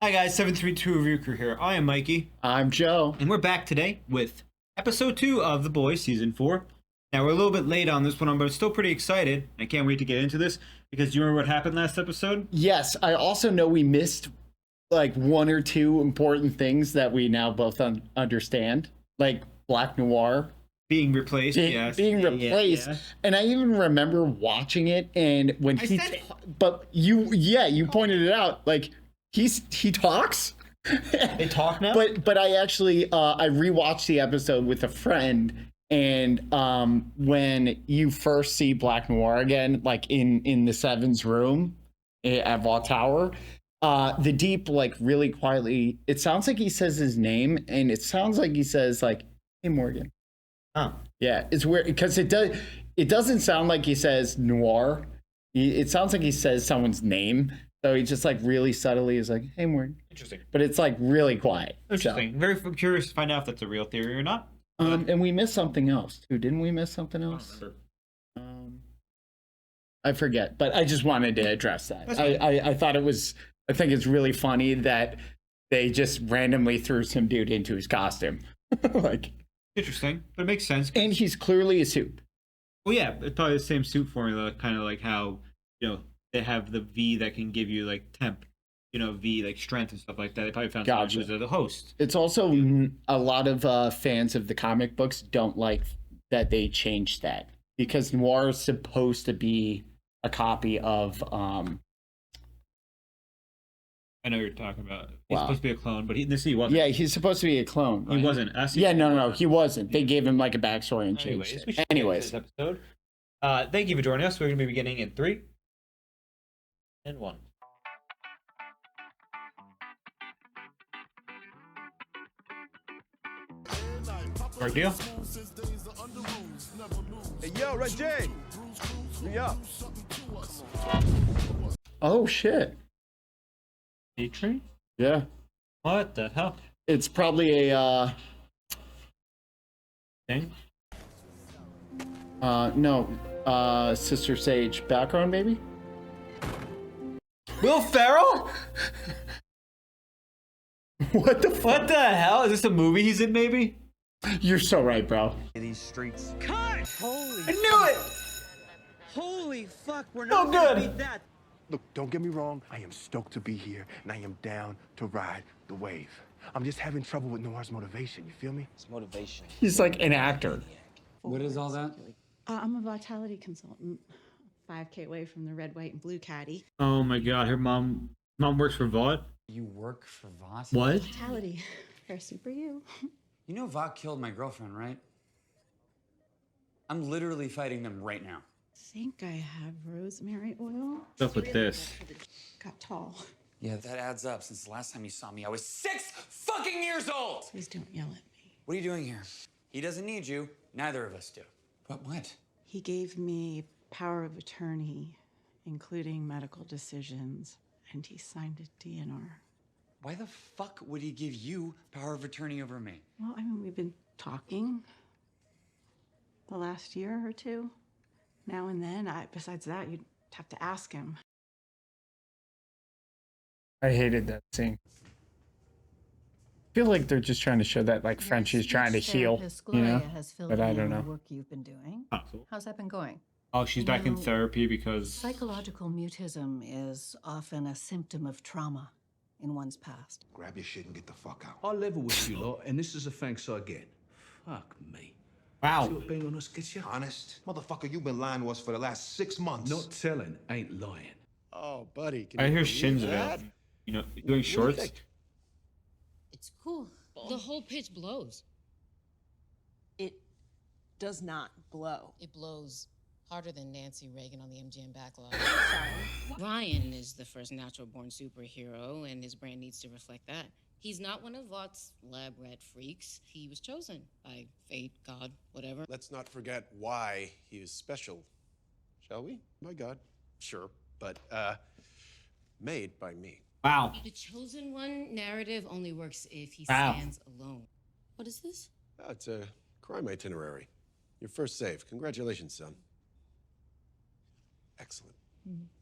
Hi guys, 732 Review Crew here. I am Mikey, I'm Joe. and we're back today with episode 2 of The Boys Season 4. Now, we're a little bit late on this one, but I'm still pretty excited. I can't wait to get into this, because you remember what happened last episode? Yes, I also know we missed like one or two important things that we now both understand, like Black Noir Being replaced, yes. being replaced. Yeah. And I even remember watching it, and when I he, said it. but you pointed it out, like he talks. They talk now? But I actually I rewatched the episode with a friend, and when you first see Black Noir again, like in the Seven's room at Vault Tower, the Deep like really quietly, it sounds like he says his name, and it sounds like he says like, "Hey Morgan." Oh. Yeah, it's weird because it doesn't sound like he says Noir. It sounds like he says someone's name. So he just like really subtly is like, "Hey Morgan." Interesting. But it's like really quiet. Interesting. Very curious to find out if that's a real theory or not. And we missed something else too. Didn't we miss something I else? don't remember. I forget, but I just wanted to address that. That's fine. I thought it was, I think it's really funny that they just randomly threw some dude into his costume. Like, Interesting, but it makes sense. and he's clearly a suit. Well, yeah, it's probably the same suit formula, kind of like how, they have the V that can give you, like, temp, V, like, strength and stuff like that. They probably found someone Gotcha. who's the host. It's also a lot of fans of the comic books don't like that they changed that, because Noir is supposed to be a copy of I know what you're talking about. He's Wow. supposed to be a clone, but he wasn't. yeah, he's supposed to be a clone. He wasn't. Yeah, no, he wasn't. They gave him like a backstory and changed Anyways, it. we should get into Anyways. this episode. Thank you for joining us. We're going to be beginning in 3 and 1. Our deal. Hey, yo, Red J. Hurry up. Oh shit. A-Train? Yeah. What the hell? It's probably a Thing? no, Sister Sage background maybe? Will Ferrell? What the fuck? What the hell? Is this a movie he's in, maybe? You're so right, bro. These streets. Cut! Holy, I knew it! holy fuck, we're So not gonna good. beat that. Look, don't get me wrong. I am stoked to be here, and I am down to ride the wave. I'm just having trouble with Noir's motivation. You feel me? It's motivation. He's like an actor. What is all that? I'm a vitality consultant, 5K away from the red, white, and blue caddy. Oh my god, her mom works for Vought? You work for Voss? What? Vitality, fair super you. You know Voss killed my girlfriend, right? I'm literally fighting them right now. Think I have rosemary oil. What's up with this? Got tall. Yeah, that adds up. Since the last time you saw me, I was 6 fucking years old! Please don't yell at me. What are you doing here? He doesn't need you. Neither of us do. But what? He gave me power of attorney, including medical decisions, and he signed a DNR. Why the fuck would he give you power of attorney over me? Well, I mean, we've been talking the last year or two. Now and then, besides that, you'd have to ask him. I hated that scene. I feel like they're just trying to show that like Frenchie's trying to heal, you know? Has filled But I in don't on know. the work you've been doing. Possible. How's that been going? Oh, she's back in No. therapy because... Psychological mutism is often a symptom of trauma in one's past. Grab your shit and get the fuck out. I level with you lot, and this is the thanks I get. Fuck me. Wow. See what being honest gets you? Honest? Motherfucker, you've been lying to us for the last 6 months. Not telling ain't lying. Oh, buddy. Can I you hear believe Shin's that? about, doing shorts. It's cool. The whole pitch blows. It does not blow. It blows harder than Nancy Reagan on the MGM backlog. Ryan is the first natural-born superhero, and his brand needs to reflect that. He's not one of Vaught's lab rat freaks. He was chosen by fate, God, whatever. Let's not forget why he is special, shall we? My God, sure, but made by me. Wow. The chosen one narrative only works if he Wow. stands alone. What is this? Oh, it's a crime itinerary. Your first save. Congratulations, son. Excellent.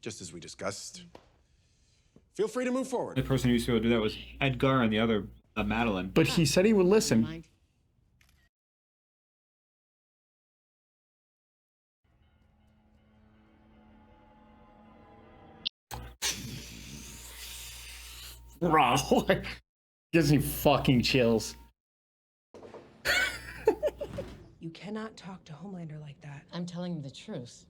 Just as we discussed, Feel free to move forward. The person who used to be able to do that was Edgar and the other Madeline. But he said he would listen. Mind? Bro, gives me fucking chills. You cannot talk to Homelander like that. I'm telling you the truth.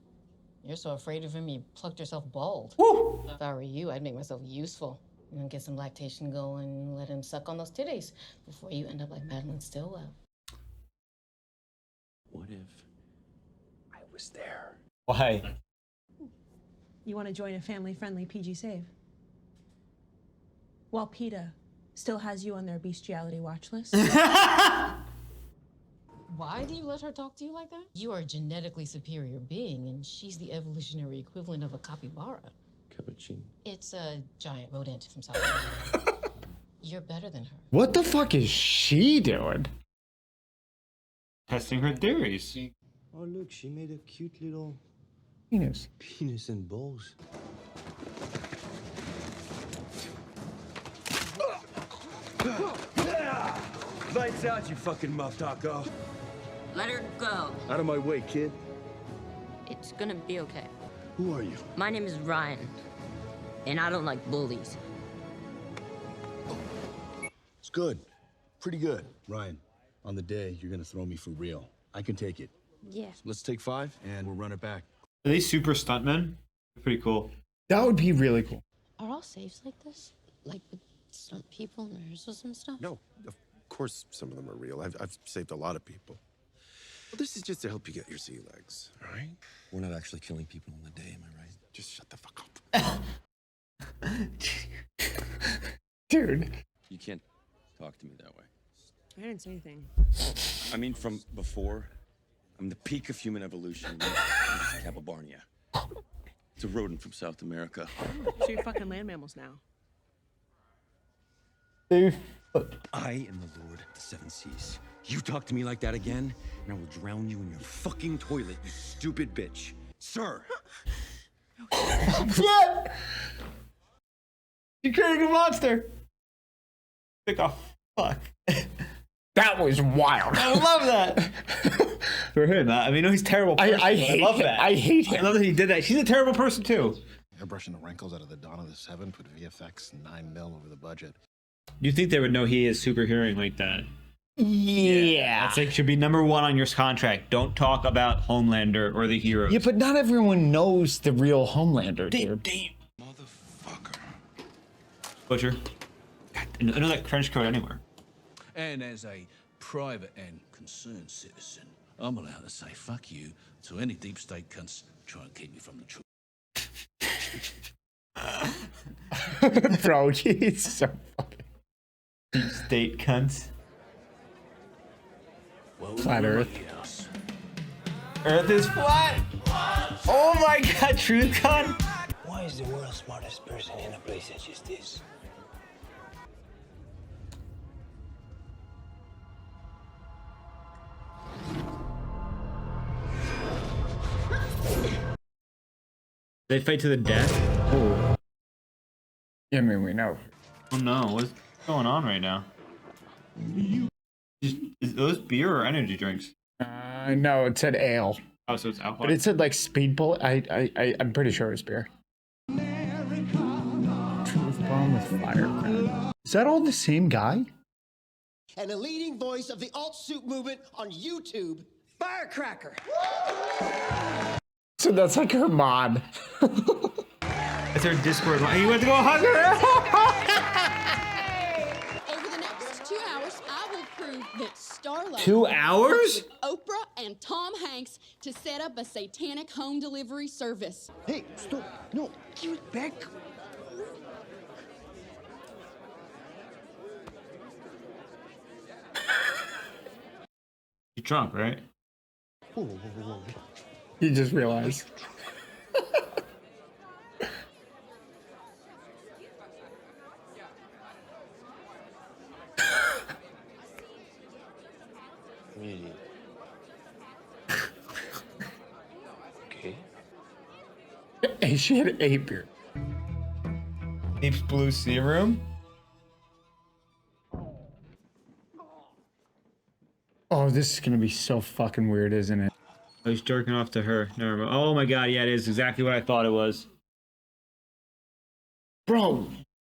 You're so afraid of him, you plucked yourself bald. Woo! If I were you, I'd make myself useful. And then get some lactation going, let him suck on those titties before you end up like Madeline Stillwell. What if I was there? Why? You want to join a family-friendly PG save? While PETA still has you on their bestiality watch list. Why do you let her talk to you like that? You are a genetically superior being, and she's the evolutionary equivalent of a capybara. Cappuccino. It's a giant rodent from South America. You're better than her. What the fuck is she doing? Testing her theories. Oh, look, she made a cute little Penis. penis and balls. Lights out, you fucking muff taco. Let her go. Out of my way, kid. It's gonna be okay. Who are you? My name is Ryan, and I don't like bullies. It's good. Pretty good. Ryan, on the day, you're gonna throw me for real. I can take it. Yeah. Let's take 5, and we'll run it back. Are they super stuntmen? They're pretty cool. That would be really cool. Are all saves like this? Like with stunt people and rehearsals and stuff? No, of course some of them are real. I've saved a lot of people. Well, this is just to help you get your sea legs, all right? We're not actually killing people on the day, am I right? Just shut the fuck up. Dude. You can't talk to me that way. I didn't say anything. I mean, from before, I'm the peak of human evolution. Capibarnia. It's a rodent from South America. So you're fucking land mammals now. Dude. I am the Lord of the Seven Seas. You talk to me like that again, and I will drown you in your fucking toilet, you stupid bitch. Sir! Yeah! You created a monster! Pick off. Fuck. That was wild. I love that. For him, I mean, no, he's a terrible person. I hate love him. that. I hate him. I love that he did that. She's a terrible person, too. Airbrushing the wrinkles out of the Dawn of the Seven, put VFX 9 mil over the budget. You think they would know he is superheroing like that? Yeah. That's like should be #1 on your contract. Don't talk about Homelander or the heroes. Yeah, but not everyone knows the real Homelander, dude. Motherfucker. Butcher. God, I know that trench coat anywhere. And as a private and concerned citizen, I'm allowed to say fuck you to any deep state cunts try and keep me from the truth. Bro, he's so fucking Deep state cunts. Flat Earth. Earth is flat. Oh my God, TruthCon. Why is the world's smartest person in a place such as this? They fight to the death. Oh. Yeah, I mean, we know. Oh no, what's going on right now? Is those beer or energy drinks? No, it said ale. Oh, so it's alcohol. But it said like speed bullet. I'm pretty sure it was beer. Truth bomb with firecracker. Is that all the same guy? And a leading voice of the alt suit movement on YouTube, Firecracker. So that's like her mod. It's her Discord. Hey, you want to go hug her? Over the next 2 hours, I will prove that Starlight 2 hours? with Oprah and Tom Hanks to set up a satanic home delivery service. Hey, stop. No, give it back. You're drunk, right? Whoa, whoa, whoa, whoa. You just realized. Really? Okay. Hey, she had 8 beer. Deep blue sea room. Oh, this is gonna be so fucking weird, isn't it? Oh, he's jerking off to her. Never mind. Oh my god, yeah, it is exactly what I thought it was. Bro.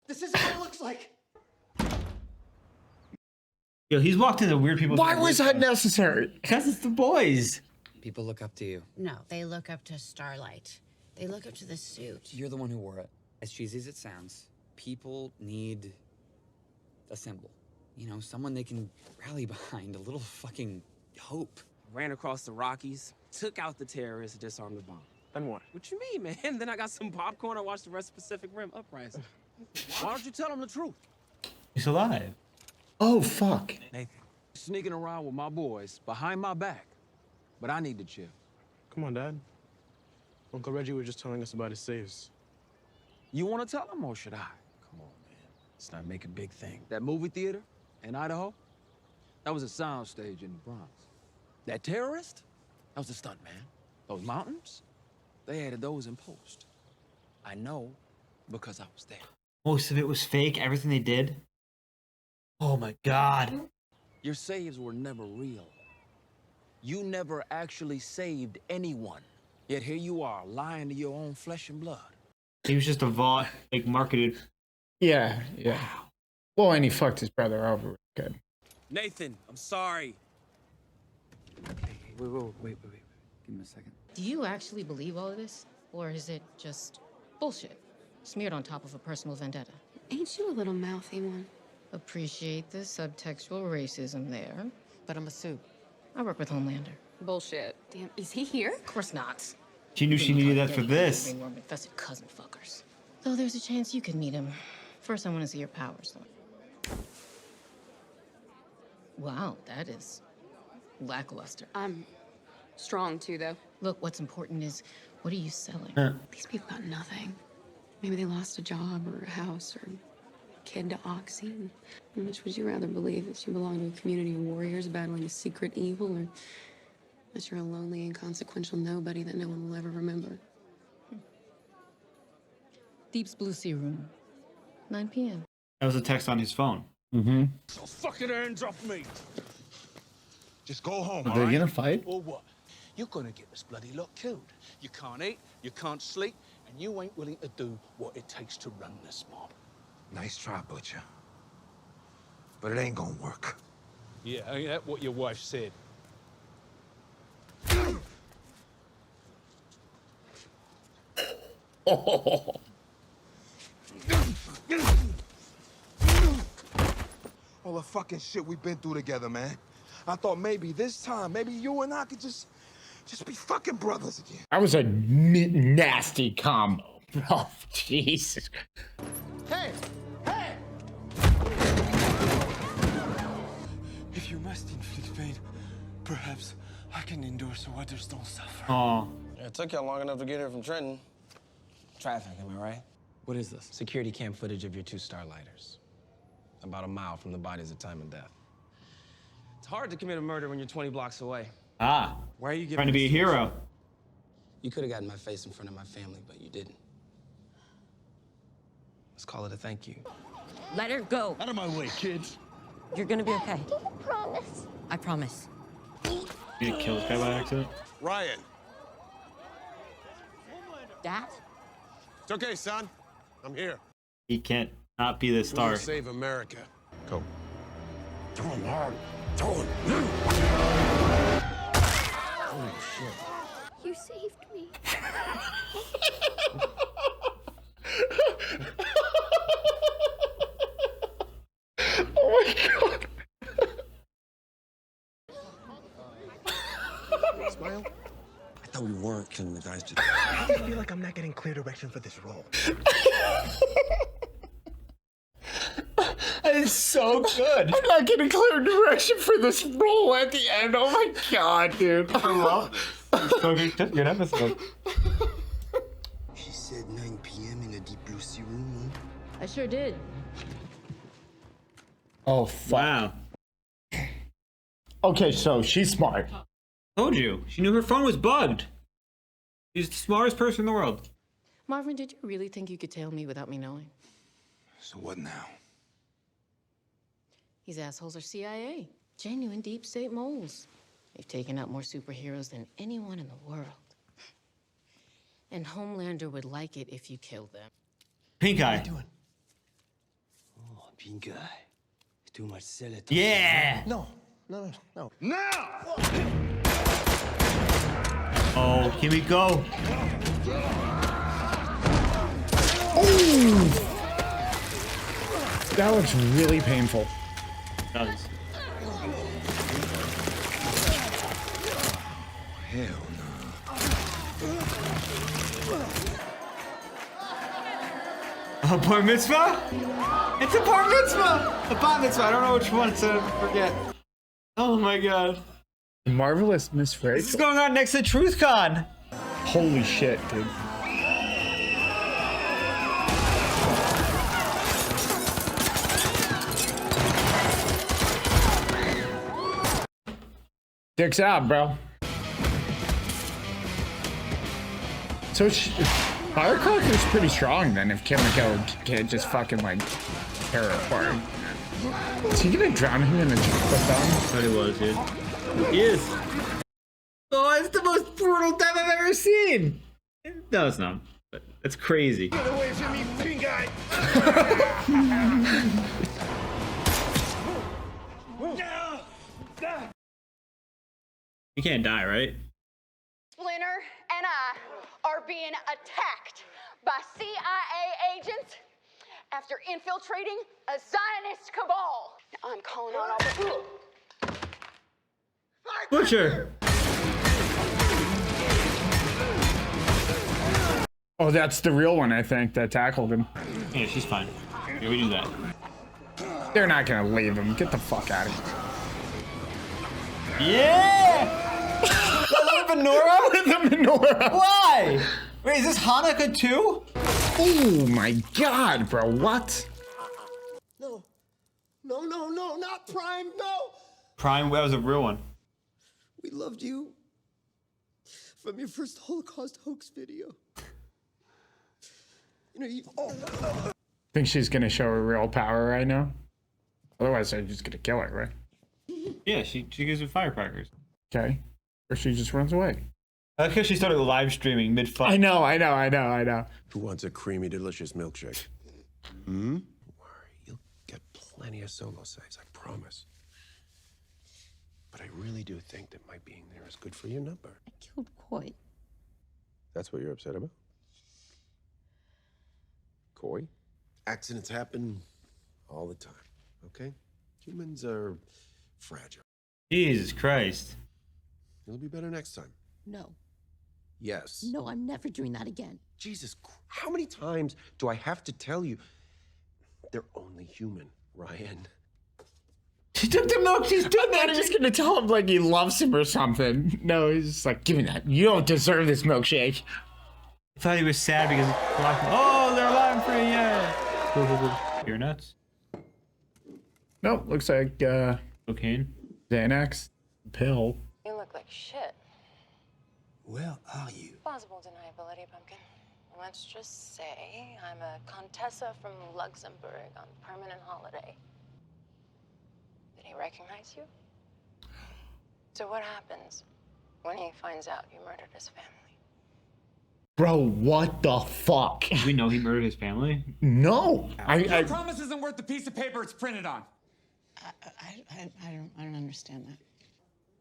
This isn't what it looks like. Yo, he's walked into weird people's. Why was that necessary? Because it's the boys. People look up to you. No, they look up to Starlight. They look up to the suit. You're the one who wore it. As cheesy as it sounds, people need a symbol. You know, someone they can rally behind, a little fucking hope. Ran across the Rockies, took out the terrorists, disarmed the bomb. Then what? What you mean, man? Then I got some popcorn. I watched the rest of Pacific Rim uprising. Why don't you tell them the truth? He's alive. Oh, fuck. Nathan, sneaking around with my boys behind my back. But I need to chill. Come on, Dad. Uncle Reggie was just telling us about his saves. You want to tell them or should I? Come on, man. Let's not make a big thing. That movie theater in Idaho, that was a soundstage in the Bronx. That terrorist, that was a stunt, man. Those mountains, they added those in post. I know because I was there. Most of it was fake. Everything they did. Oh my god. Your saves were never real. You never actually saved anyone. Yet here you are, lying to your own flesh and blood. He was just a vault, like marketed. Yeah, yeah. Well, and he fucked his brother over. Good. Nathan, I'm sorry. Wait. Give me a second. Do you actually believe all of this? Or is it just bullshit smeared on top of a personal vendetta? Ain't you a little mouthy one? Appreciate the subtextual racism there, but I'm a Sioux. I work with Homelander. Bullshit. Damn, is he here? Of course not. She knew she needed that for this. Infested cousin fuckers. Though there's a chance you could meet him. First, I want to see your powers, though. Wow, that is lackluster. I'm strong too, though. Look, what's important is, what are you selling? These people got nothing. Maybe they lost a job or a house or a kid to Oxy. Which would you rather believe, that you belong to a community of warriors battling a secret evil, or that you're a lonely, inconsequential nobody that no one will ever remember? Deep's Blue Sea Room, 9 p.m. That was a text on his phone. Mm-hmm. So fucking hands off me. Just go home, Are they gonna fight? Or what? You're gonna get this bloody lot killed. You can't eat, you can't sleep, and you ain't willing to do what it takes to run this mob. Nice try, Butcher. But it ain't gonna work. Yeah, ain't that what your wife said? Oh. All the fucking shit we've been through together, man. I thought maybe this time, maybe you and I could just be fucking brothers again. That was a nasty combo. Oh, Jesus. Hey! Hey! If you must inflict pain, perhaps I can endure so others don't suffer. Oh. Yeah, it took you long enough to get here from Trenton. Traffic, am I right? What is this? Security cam footage of your two Starlighters. About a mile from the bodies of time and death. It's hard to commit a murder when you're 20 blocks away. Ah. Why are you giving trying to be a hero? You could have gotten my face in front of my family, but you didn't. Let's call it a thank you. Let her go. Out of my way, kids. You're gonna be okay. Promise. I promise. You didn't kill this guy by accident? Ryan. Dad? It's okay, son. I'm here. He can't not be the We're star. gonna save America. Go. Throw him hard. Throw him. Holy shit. You saved me. Oh my God. Smile. I thought we weren't killing the guys just... I just feel like I'm not getting clear direction for this role. That is so good. I'm not getting clear direction for this role at the end. Oh my God, dude. So good, just good episode. She said 9 p.m. in the Deep Blue Sea Room, I sure did. Oh, fuck. Wow. Okay, so she's smart. Told you. She knew her phone was bugged. She's the smartest person in the world. Marvin, did you really think you could tell me without me knowing? So what now? These assholes are CIA. Genuine deep state moles. They've taken out more superheroes than anyone in the world. And Homelander would like it if you killed them. Pink eye. What are you doing? Oh, pink eye. Too much selling. Yeah. No, no, no, no. Now! Oh, here we go. Ooh. That looks really painful. It does. Hell A bar mitzvah? It's a bar mitzvah! A bar mitzvah. I don't know which one to forget. Oh my god. Marvelous Miss Rachel. This is going on next to TruthCon. Holy shit, dude. Dicks out, bro. So Firecracker's pretty strong then if Kimiko can't just fucking like tear her apart. Is he gonna drown him in a chocolate fountain? But it was, dude. He is. Oh, it's the most brutal death I've ever seen. No, it's not. But it's crazy. Get away from me, pink eye! You can't die, right? Splinter and I are being attacked by CIA agents after infiltrating a Zionist cabal. I'm calling on all the... Butcher! Oh, that's the real one, I think, that tackled him. Yeah, she's fine. Yeah, we do that. They're not gonna leave him. Get the fuck out of here. Yeah! The menorah? The menorah. Why? Wait, is this Hanukkah too? Oh my god, bro. What? No, no, no, no, not Prime, no! Prime, that was a real one. We loved you from your first Holocaust hoax video. You know, you... Think she's gonna show her real power right now? Otherwise, they're just gonna kill her, right? Yeah, she gives her firecrackers. Okay. Or she just runs away. I like how she started live streaming mid-fight. I know. Who wants a creamy, delicious milkshake? Hmm? Don't worry, you'll get plenty of solo saves, I promise. But I really do think that my being there is good for your number. I killed Coy. That's what you're upset about? Coy? Accidents happen all the time, okay? Humans are fragile. Jesus Christ. It'll be better next time. No. Yes. No, I'm never doing that again. Jesus, how many times do I have to tell you? They're only human, Ryan. She took the milk. She's doing that. I'm just gonna tell him like he loves him or something. No, he's just like, give me that. You don't deserve this milkshake. I thought he was sad because oh, they're alive and free, yeah. You're nuts. Nope, looks like cocaine. Xanax pill. You look like shit. Where are you? Plausible deniability, Pumpkin. Let's just say I'm a Contessa from Luxembourg on permanent holiday. Did he recognize you? So what happens when he finds out you murdered his family? Bro, what the fuck? Do we know he murdered his family? No. Your promise isn't worth the piece of paper it's printed on. I don't understand that.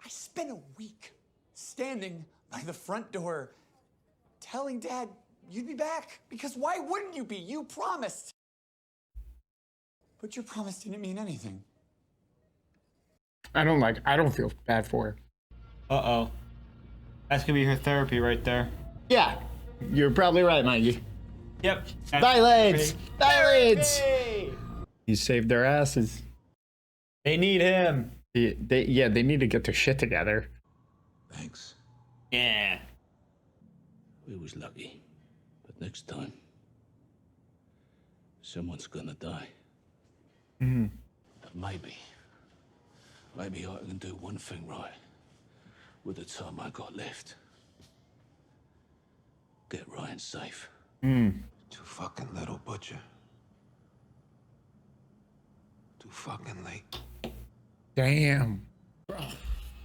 I spent a week standing by the front door telling Dad you'd be back. Because why wouldn't you be? You promised. But your promise didn't mean anything. I don't feel bad for her. Uh-oh. That's gonna be her therapy right there. Yeah. You're probably right, Mikey. Yep. Eyelids! Eyelids! He saved their asses. They need him. They need to get their shit together. Thanks. Yeah. We was lucky. But next time, someone's gonna die. Mm-hmm. Maybe I can do one thing right with the time I got left. Get Ryan safe. Too fucking little, Butcher. Too fucking late. Damn.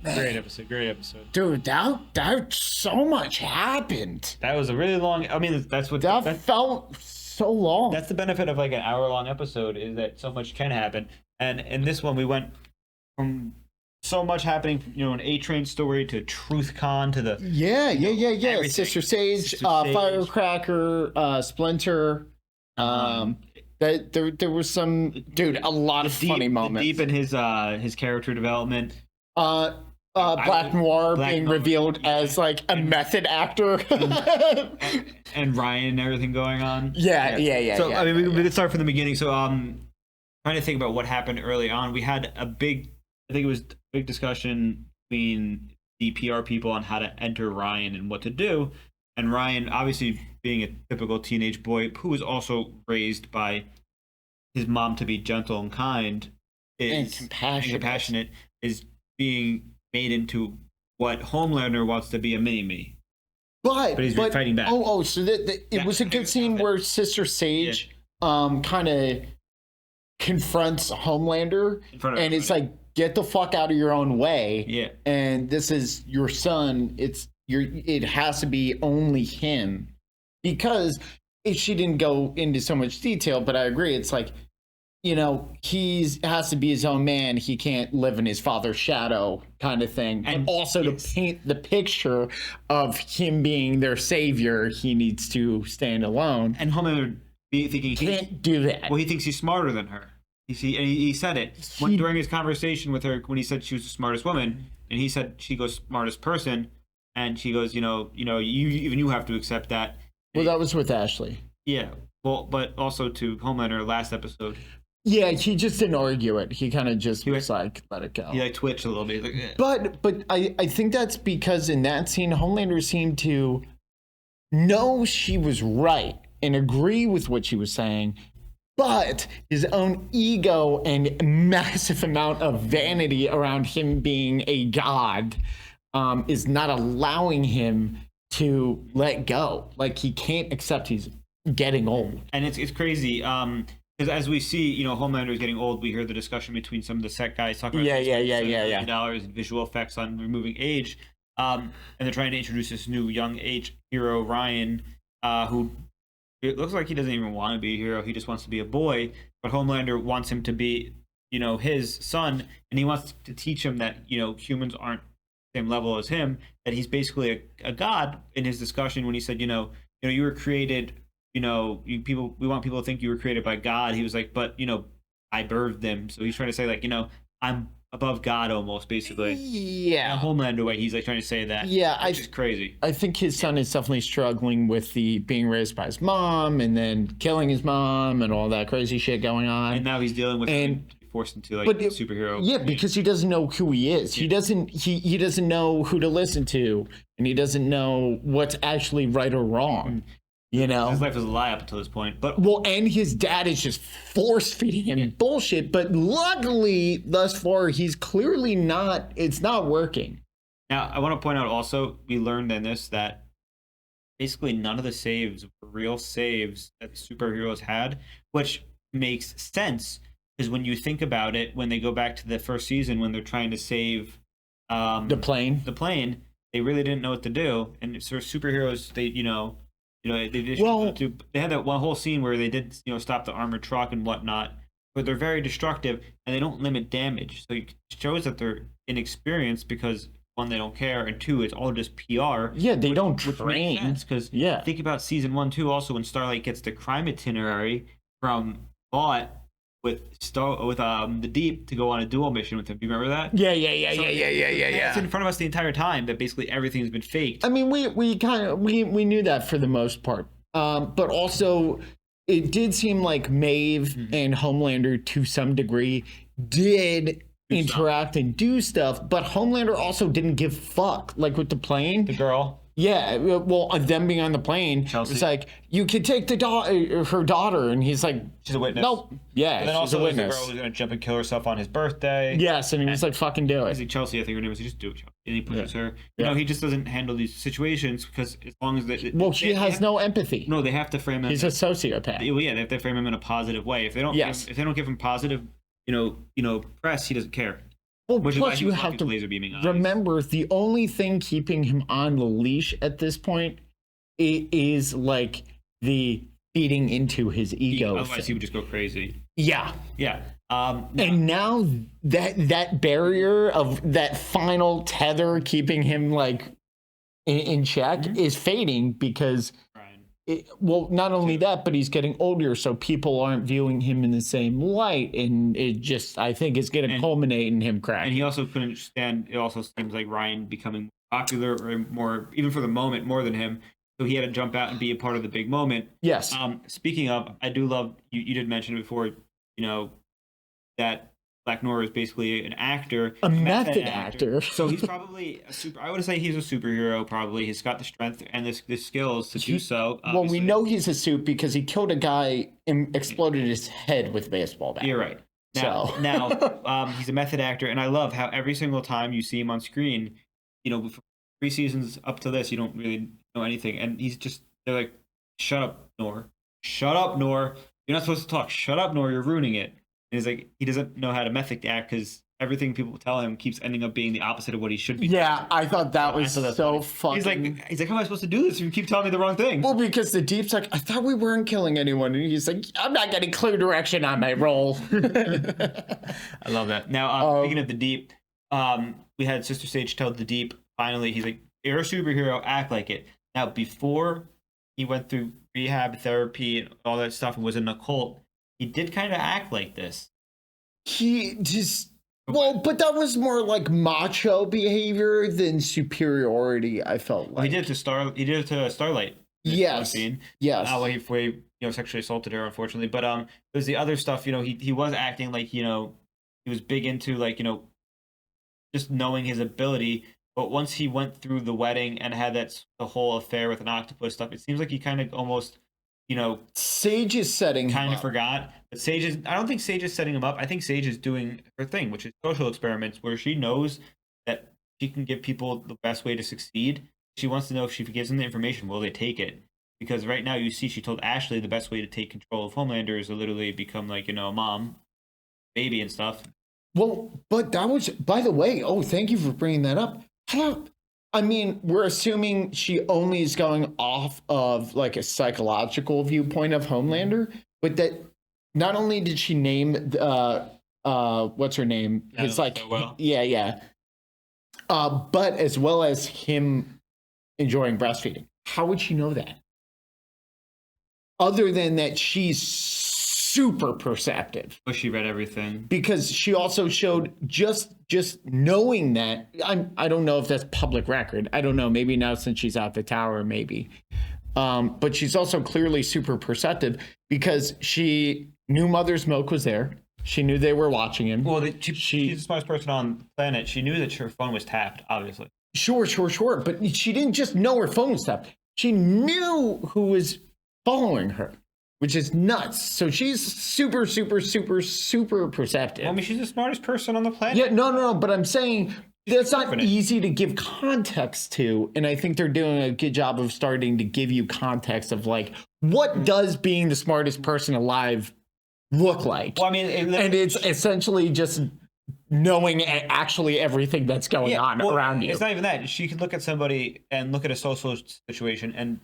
Great episode. Great episode. Dude, that so much happened. That was a really long. I mean, that's what that felt so long. That's the benefit of like an hour-long episode, is that so much can happen. And in this one, we went from so much happening, an A-Train story to TruthCon to the yeah. Sister Sage, Firecracker, Splinter. There was some a lot of funny moments. Deep in his character development. Black Noir being revealed as like a method actor, and Ryan and everything going on. Yeah. So I mean, we could start from the beginning. So trying to think about what happened early on. We had a big discussion between the PR people on how to enter Ryan and what to do. And Ryan, obviously being a typical teenage boy who was also raised by his mom to be gentle and kind and compassionate, is being made into what Homelander wants to be, a mini-me. But he's fighting back. So it was a good scene where Sister Sage kind of confronts Homelander, and it's like, get the fuck out of your own way. Yeah. And this is your son. It has to be only him. Because she didn't go into so much detail, but I agree. It's like, he has to be his own man. He can't live in his father's shadow, kind of thing. And also to paint the picture of him being their savior, he needs to stand alone. And Homelander thinking he can't do that. Well, he thinks he's smarter than her. He said it during his conversation with her when he said she was the smartest woman, and he said she goes smartest person, and she goes, you have to accept that. Well, that was with Ashley. Yeah. Well, but also to Homelander last episode. Yeah, he just didn't argue it. He kind of just was like, let it go. He like twitched a little bit. Like, eh. But I think that's because in that scene, Homelander seemed to know she was right and agree with what she was saying, but his own ego and massive amount of vanity around him being a god is not allowing him to let go. Like, he can't accept he's getting old. And it's crazy. Because as we see, Homelander is getting old. We hear the discussion between some of the set guys talking about $1 in visual effects on removing age. And they're trying to introduce this new young age hero, Ryan, who it looks like he doesn't even want to be a hero. He just wants to be a boy. But Homelander wants him to be, his son, and he wants to teach him that, humans aren't the same level as him. That he's basically a god. In his discussion when he said, you were created. We want people to think you were created by God. He was like, but I birthed them. So he's trying to say like, I'm above God almost, basically. Yeah. In a Homelander way, he's like trying to say that. Yeah, which is crazy. I think his son is definitely struggling with the being raised by his mom and then killing his mom and all that crazy shit going on. And now he's dealing with being forced into like superhero. Yeah, because he doesn't know who he is. Yeah. He doesn't know who to listen to, and he doesn't know what's actually right or wrong. His life was a lie up until this point. But and his dad is just force feeding him bullshit. But luckily, thus far, he's clearly not. It's not working. Now, I want to point out also, we learned in this that basically none of the saves were real saves that the superheroes had, which makes sense because when you think about it, when they go back to the first season when they're trying to save the plane, they really didn't know what to do, and so superheroes, they had that one whole scene where they did stop the armored truck and whatnot, but they're very destructive and they don't limit damage, so it shows that they're inexperienced because one, they don't care, and two, it's all just PR. Yeah, they don't train. Because think about season 1 too. Also, when Starlight gets the crime itinerary from Vought with the Deep to go on a dual mission with him. Do you remember that? Yeah. It's in front of us the entire time that basically everything's been faked. I mean, we knew that for the most part, but also it did seem like Maeve and Homelander to some degree did interact and do stuff, but Homelander also didn't give fuck, like with the plane. The girl. Yeah, well, them being on the plane, Chelsea. It's like, you could take her daughter, and he's like, she's a witness. Nope. Yeah, and then she's also a witness. the girl who's going to jump and kill herself on his birthday. Yes, and he was like, fucking do it. Chelsea, I think her name was, just do it, Chelsea. And he pushes her. He just doesn't handle these situations because as long as she has no empathy. No, they have to frame him. He's a sociopath. Yeah, they have to frame him in a positive way. If they don't, if they don't give him positive press, he doesn't care. Well, Which is why plus he you was have walking to laser beaming eyes. remember the only thing keeping him on the leash at this point is like the feeding into his ego. Otherwise, he would just go crazy. Yeah. Yeah. And now that barrier of that final tether keeping him like in check is fading because not only that, but he's getting older, so people aren't viewing him in the same light, and it just I think is going to culminate in him cracking. And he also couldn't stand. It also seems like Ryan becoming popular or more, even for the moment, more than him. So he had to jump out and be a part of the big moment. Yes. Speaking of, I do love you did mention it before. That Black Noir is basically an actor, a method actor. So he's probably I would say he's a superhero. Probably he's got the strength and the skills to do so. Well, we know he's a suit because he killed a guy and exploded his head with a baseball bat. You're right. Now, he's a method actor, and I love how every single time you see him on screen, for 3 seasons up to this, you don't really know anything, and they're like, "Shut up, Noir! Shut up, Noir! You're not supposed to talk. Shut up, Noir! You're ruining it." And he's like, he doesn't know how to method act because everything people tell him keeps ending up being the opposite of what he should be. Yeah, I thought that was so fucking. He's like, how am I supposed to do this if you keep telling me the wrong thing? Well, because the Deep's like, I thought we weren't killing anyone, and he's like, I'm not getting clear direction on my role. I love that. Now, speaking of the Deep, we had Sister Sage tell the Deep finally, he's like, you're a superhero, act like it. Now, before he went through rehab, therapy, and all that stuff, and was in a cult, he did kind of act like this. He just but that was more like macho behavior than superiority. I felt like he did it to Starlight. Yes. Yes. He sexually assaulted her, unfortunately. But it was the other stuff. He was acting like he was big into just knowing his ability. But once he went through the wedding and had the whole affair with an octopus stuff, it seems like he kind of almost. Sage is setting kind of forgot, but I don't think Sage is setting him up. I think Sage is doing her thing, which is social experiments, where she knows that she can give people the best way to succeed. She wants to know if she gives them the information, will they take it? Because right now you see she told Ashley the best way to take control of Homelander is to literally become like, mom, baby and stuff. Well, but that was, by the way, thank you for bringing that up. I mean, we're assuming she only is going off of like a psychological viewpoint of Homelander, but that not only did she name what's her name? His like so well. Yeah. But as well as him enjoying breastfeeding. How would she know that? Other than that she's super perceptive. But she read everything. Because she also showed just knowing that, I don't know if that's public record. I don't know. Maybe now since she's out the tower, maybe. But she's also clearly super perceptive because she knew Mother's Milk was there. She knew they were watching him. Well, she's the smartest person on the planet. She knew that her phone was tapped, obviously. Sure. But she didn't just know her phone was tapped. She knew who was following her. Which is nuts. So she's super perceptive. Well, I mean, she's the smartest person on the planet. Yeah, no. But I'm saying that's not easy to give context to. And I think they're doing a good job of starting to give you context of like, what does being the smartest person alive look like? Well, I mean, and it's essentially just knowing actually everything that's going on around you. It's not even that. She could look at somebody and look at a social situation and,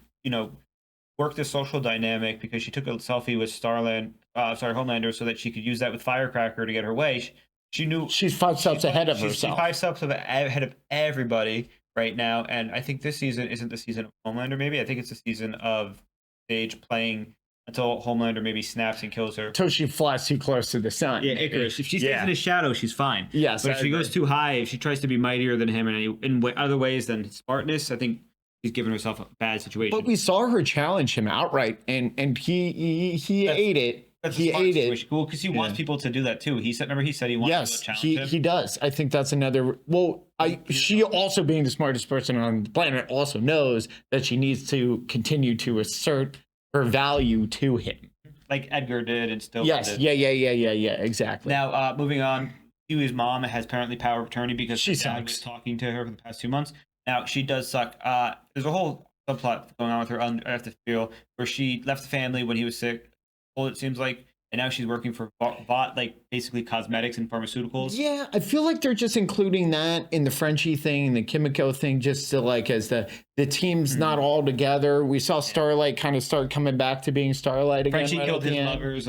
work the social dynamic because she took a selfie with Homelander so that she could use that with Firecracker to get her way. She knew she's 5 steps ahead of herself. She's 5 steps ahead of everybody right now. And I think this season isn't the season of Homelander, maybe. I think it's the season of Sage playing until Homelander maybe snaps and kills her. Until she flies too close to the sun. Yeah, Icarus. If she stays in his shadow, she's fine. Yes, but if she goes too high, if she tries to be mightier than him in other ways than smartness, I think she's giving herself a bad situation. But we saw her challenge him outright, and he ate it. He ate it. Well, because he wants people to do that too. He said he wants to challenge him. He does. I think that's another. Well, she also being the smartest person on the planet also knows that she needs to continue to assert her value to him, like Edgar did and still. Yes. Did. Yeah. Exactly. Now, moving on. Huey's mom has apparently power of attorney because she dad was talking to her for the past 2 months. Now, she does suck. There's a whole subplot going on with her after feel where she left the family when he was sick. Well, it seems like, and now she's working for Vought, like basically cosmetics and pharmaceuticals. Yeah, I feel like they're just including that in the Frenchie thing and the Kimiko thing, just to like as the team's not all together. We saw Starlight kind of start coming back to being Starlight again. Frenchie killed his lovers.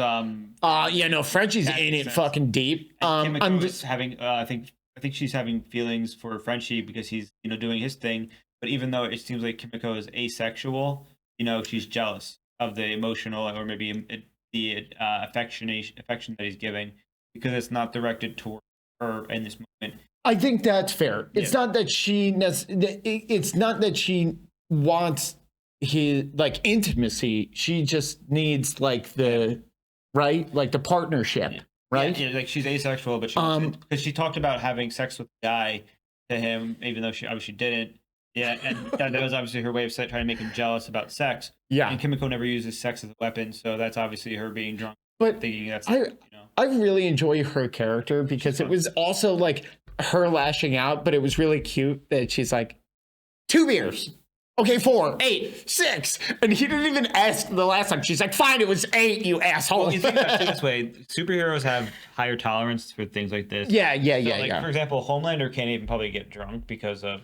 Frenchie's in it fucking deep. Kimiko is having, I think she's having feelings for Frenchie because he's doing his thing. But even though it seems like Kimiko is asexual, she's jealous of the emotional or maybe the affection that he's giving because it's not directed toward her in this moment. I think that's fair. It's not that it's not that she wants his like intimacy. She just needs like the partnership, right? Yeah, like she's asexual, but because she talked about having sex with the guy to him, even though she obviously didn't. Yeah, and that was obviously her way of trying to make him jealous about sex. Yeah, and Kimiko never uses sex as a weapon, so that's obviously her being drunk. But thinking that's I really enjoy her character because it was also like her lashing out, but it was really cute that she's like, 2 beers. Okay, 4, 8, 6. And he didn't even ask the last time. She's like, fine, it was 8, you asshole. Well, you think about it this way, superheroes have higher tolerance for things like this. Yeah. For example, Homelander can't even probably get drunk because of,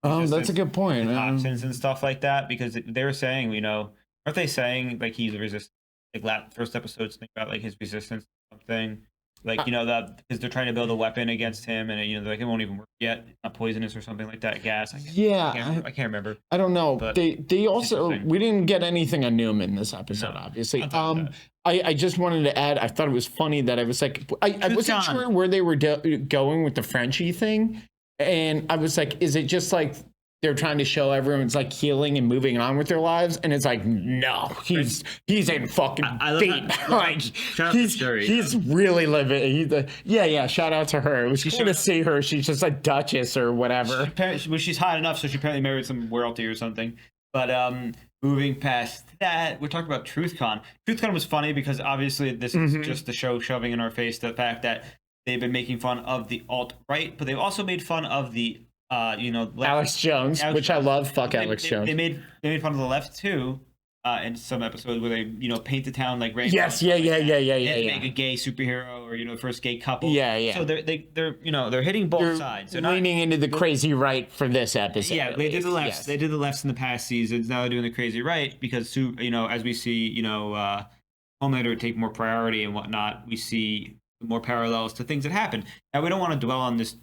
that's a good point. Toxins and stuff like that, because they were saying, aren't they saying like he's resistant? Like first episodes, think about like his resistance to something. Like, that because they're trying to build a weapon against him and, they're like, it won't even work yet. It's not poisonous or something like that. Gas. I can't remember. I don't know. But they also, we didn't get anything on Newman this episode, obviously. I just wanted to add, I thought it was funny that I was like, I wasn't sure where they were going with the Frenchie thing. And I was like, is it just like they're trying to show everyone's like healing and moving on with their lives? And it's like, no, he's in fucking deep. Like he's really living. Shout out to her. It was cool to see her. She's just a duchess or whatever. She's hot enough, so she apparently married some royalty or something. But moving past that, we're talking about TruthCon. TruthCon was funny because obviously this is just the show shoving in our face the fact that they've been making fun of the alt-right, but they've also made fun of the Alex Jones, which I love. Fuck Alex Jones. They made fun of the left too in some episodes where they paint the town like rainbow. Yes, yeah. Make a gay superhero or first gay couple. Yeah. So they're hitting both sides. They're leaning into the crazy right for this episode. Yeah, they did the lefts. Yes. They did the lefts in the past seasons. Now they're doing the crazy right because as we see Homelander take more priority and whatnot, we see more parallels to things that happen. Now we don't want to dwell on this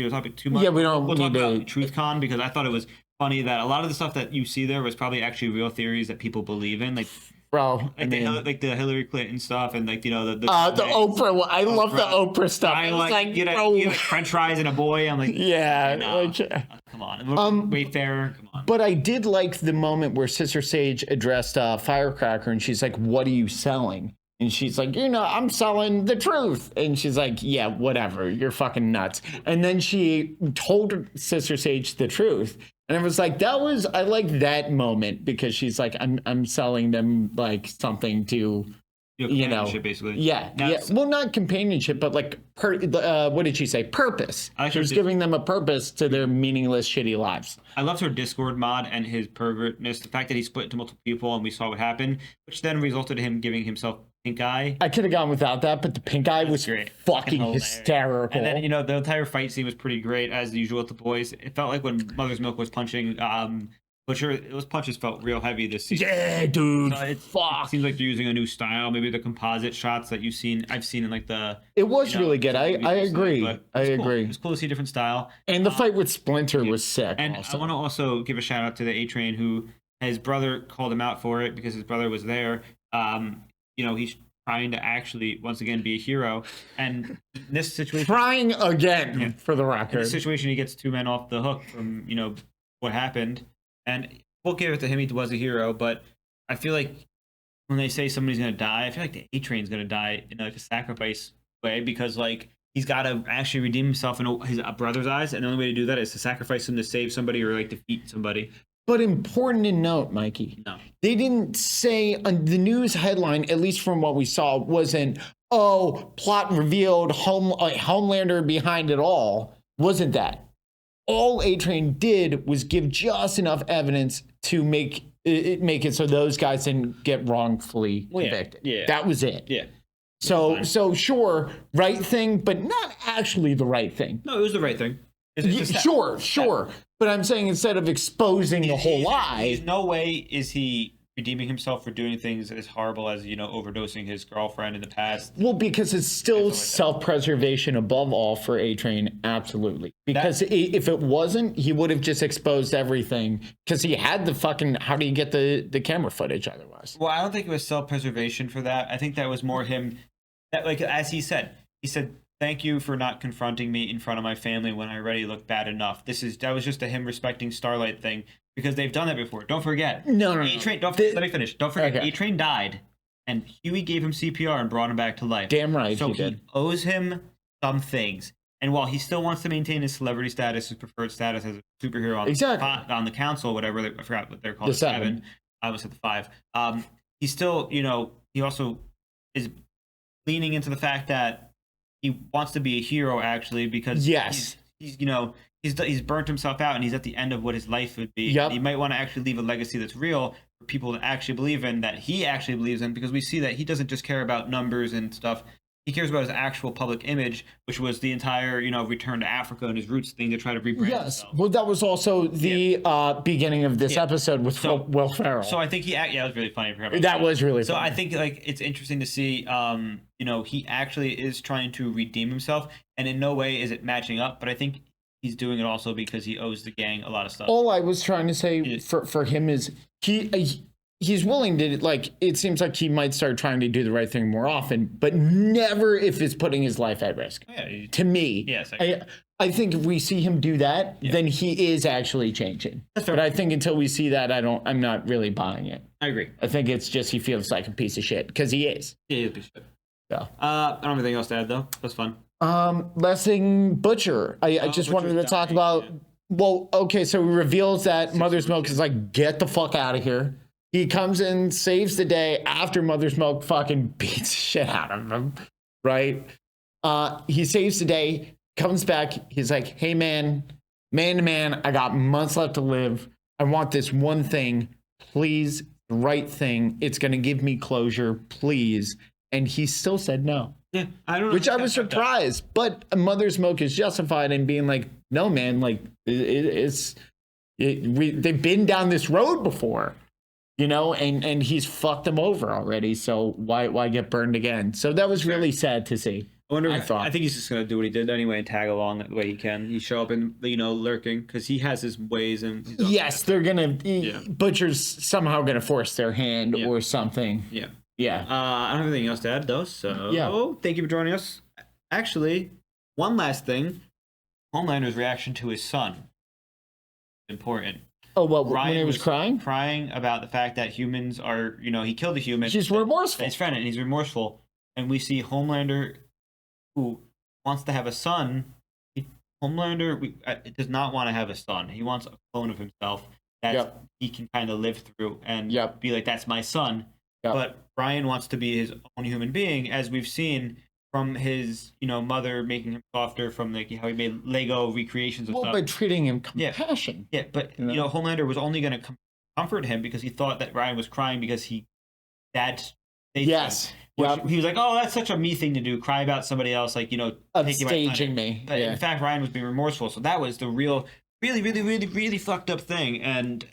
topic too much. Yeah, we'll talk about TruthCon because I thought it was funny that a lot of the stuff that you see there was probably actually real theories that people believe in, like the Hillary Clinton stuff and the Oprah. I love the Oprah stuff. I like French fries and a boy. I'm like, come on, Wayfarer. Come on. But I did like the moment where Sister Sage addressed Firecracker, and she's like, "What are you selling?" And she's like, I'm selling the truth. And she's like, yeah, whatever. You're fucking nuts. And then she told Sister Sage the truth. And I was like, I like that moment because she's like, I'm selling them like something to, basically. Yeah. Well, not companionship, but like, what did she say? Purpose. She was giving them a purpose to their meaningless, shitty lives. I loved her Discord mod and his pervertness. The fact that he split into multiple people and we saw what happened, which then resulted in him giving himself pink eye. I could have gone without that, but the pink eye was fucking hysterical. And then, the entire fight scene was pretty great, as usual with the boys. It felt like when Mother's Milk was punching Butcher, those punches felt real heavy this season. Yeah, dude. It seems like they're using a new style. Maybe the composite shots that I've seen in like the. It was really good. I agree. I agree. It was cool to see a different style. And the fight with Splinter was sick. And also. I want to also give a shout out to the A-Train who his brother called him out for it because his brother was there. He's trying to actually once again be a hero, and in this situation, for the record. In this situation, he gets 2 men off the hook from what happened. And we'll give it to him. He was a hero, but I feel like when they say somebody's going to die, I feel like the A-Train's going to die in like a sacrifice way because like he's got to actually redeem himself in his brother's eyes. And the only way to do that is to sacrifice him to save somebody or like defeat somebody. But important to note, Mikey, they didn't say the news headline, at least from what we saw, wasn't, plot revealed, Homelander behind it all. Wasn't that. All A-Train did was give just enough evidence to make make it so those guys didn't get wrongfully convicted. Yeah. That was it. Yeah. So sure, right thing, but not actually the right thing. No, it was the right thing. Sure. But I'm saying instead of exposing the whole lie. No way is he redeeming himself for doing things as horrible as, overdosing his girlfriend in the past. Well, because it's still self-preservation above all for A-Train, absolutely. Because if it wasn't, he would have just exposed everything. Because he had the fucking, how do you get the camera footage otherwise? Well, I don't think it was self-preservation for that. I think that was more him, that like as he said, thank you for not confronting me in front of my family when I already looked bad enough. That was just a him respecting Starlight thing. Because they've done that before. Don't forget. No. A-Train, let me finish. Don't forget, okay. A-Train died, and Huey gave him CPR and brought him back to life. Damn right so he did. Owes him some things. And while he still wants to maintain his celebrity status, his preferred status as a superhero on the council, whatever, I forgot what they're called. The 7. I was at the 5. He still, he also is leaning into the fact that he wants to be a hero, actually, because he's burnt himself out and he's at the end of what his life would be. Yep. He might want to actually leave a legacy that's real for people to actually believe in, that he actually believes in, because we see that he doesn't just care about numbers and stuff. He cares about his actual public image, which was the entire, return to Africa and his roots thing to try to rebrand himself. Well, that was also the beginning of this episode with Will Ferrell. So I think that was really funny. That was really funny. So I think it's interesting to see, he actually is trying to redeem himself, and in no way is it matching up, but I think he's doing it also because he owes the gang a lot of stuff. All I was trying to say for him is he's willing to, like, it seems like he might start trying to do the right thing more often, but never if it's putting his life at risk. Yeah, to me. Yes. I think if we see him do that, then he is actually changing. But I think until we see that, I'm not really buying it. I agree. I think it's just he feels like a piece of shit because he is. Yeah, he's a piece of shit. So. I don't have anything else to add, though. That's fun. Lessing Butcher. I just wanted to talk about. Well, okay, so he reveals that Mother's Milk is like, get the fuck out of here. He comes in, saves the day after Mother's Milk fucking beats the shit out of him, right? He saves the day, comes back. He's like, hey, man to man, I got months left to live. I want this one thing. Please, the right thing. It's going to give me closure, please. And he still said no. Yeah, I don't know. Which I was surprised, but Mother's Milk is justified in being like, no, man, like they've been down this road before, and he's fucked them over already. So why get burned again? So that was really sad to see. I think he's just gonna do what he did anyway and tag along the way he can. He show up and lurking because he has his ways and. Yes, they're gonna. Butcher's somehow gonna force their hand or something. Yeah. Yeah. I don't have anything else to add, though. So, thank you for joining us. Actually, one last thing. Homelander's reaction to his son. Important. Oh, well, Ryan when he was crying? Crying about the fact that humans are, he killed a human. He's remorseful. His friend, and he's remorseful. And we see Homelander, who wants to have a son. Homelander does not want to have a son. He wants a clone of himself that he can kind of live through and be like, that's my son. But Brian wants to be his own human being, as we've seen from his, mother making him softer, from how he made Lego recreations of stuff. By treating him compassion. Yeah, but Homelander was only going to comfort him because he thought that Ryan was crying because Yes. He was like, oh, that's such a me thing to do, cry about somebody else, upstaging me. But in fact, Ryan was being remorseful. So that was the real, really, really, really, really fucked up thing. And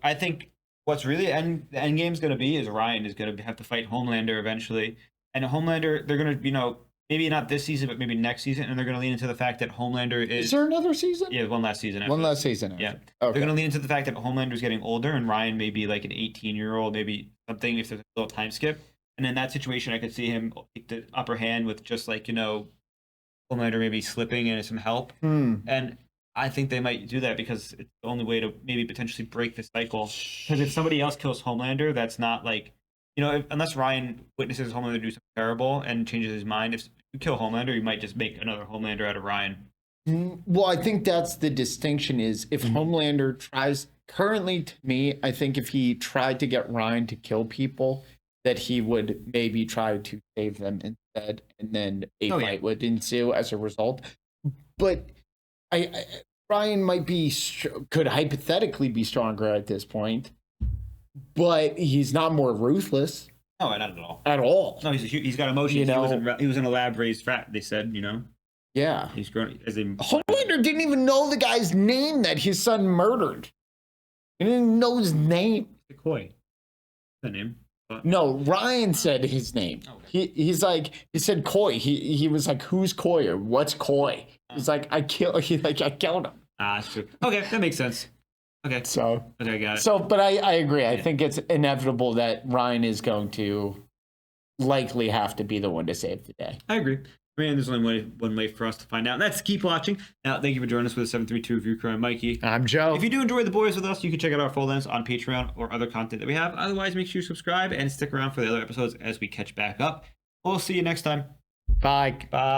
I think. What's really the end game is going to be is Ryan is going to have to fight Homelander eventually. And Homelander, they're going to, maybe not this season, but maybe next season. And they're going to lean into the fact that Homelander is... Is there another season? Yeah, one last season. One last season. Yeah. Okay. They're going to lean into the fact that Homelander's getting older and Ryan may be like an 18-year-old, maybe something if there's a little time skip. And in that situation, I could see him take the upper hand with just Homelander maybe slipping and some help. And I think they might do that because it's the only way to maybe potentially break the cycle. Because if somebody else kills Homelander, that's not unless Ryan witnesses Homelander do something terrible and changes his mind. If you kill Homelander, you might just make another Homelander out of Ryan. Well, I think that's the distinction is if Homelander tries, currently to me, I think if he tried to get Ryan to kill people, that he would maybe try to save them instead, and then a fight would ensue as a result. But Ryan could hypothetically be stronger at this point, but he's not more ruthless. No, not at all. At all. No, he's got emotions. You know, he was in a lab-raised frat. They said, you know. Yeah. He's grown as a. Homelander didn't even know the guy's name that his son murdered. He didn't even know his name. Coy. The name. But... No, Ryan said his name. Okay. He said Coy. He was like, who's Coy or what's Coy? He's like, I killed him. That's true. Okay, that makes sense. Okay. So okay, I got it. So, but I agree. I think it's inevitable that Ryan is going to likely have to be the one to save the day. I agree. Man, there's only one way for us to find out. And that's keep watching. Now, thank you for joining us with the 732 Review Crew. I'm Mikey. I'm Joe. If you do enjoy the boys with us, you can check out our full lengths on Patreon or other content that we have. Otherwise, make sure you subscribe and stick around for the other episodes as we catch back up. We'll see you next time. Bye. Bye.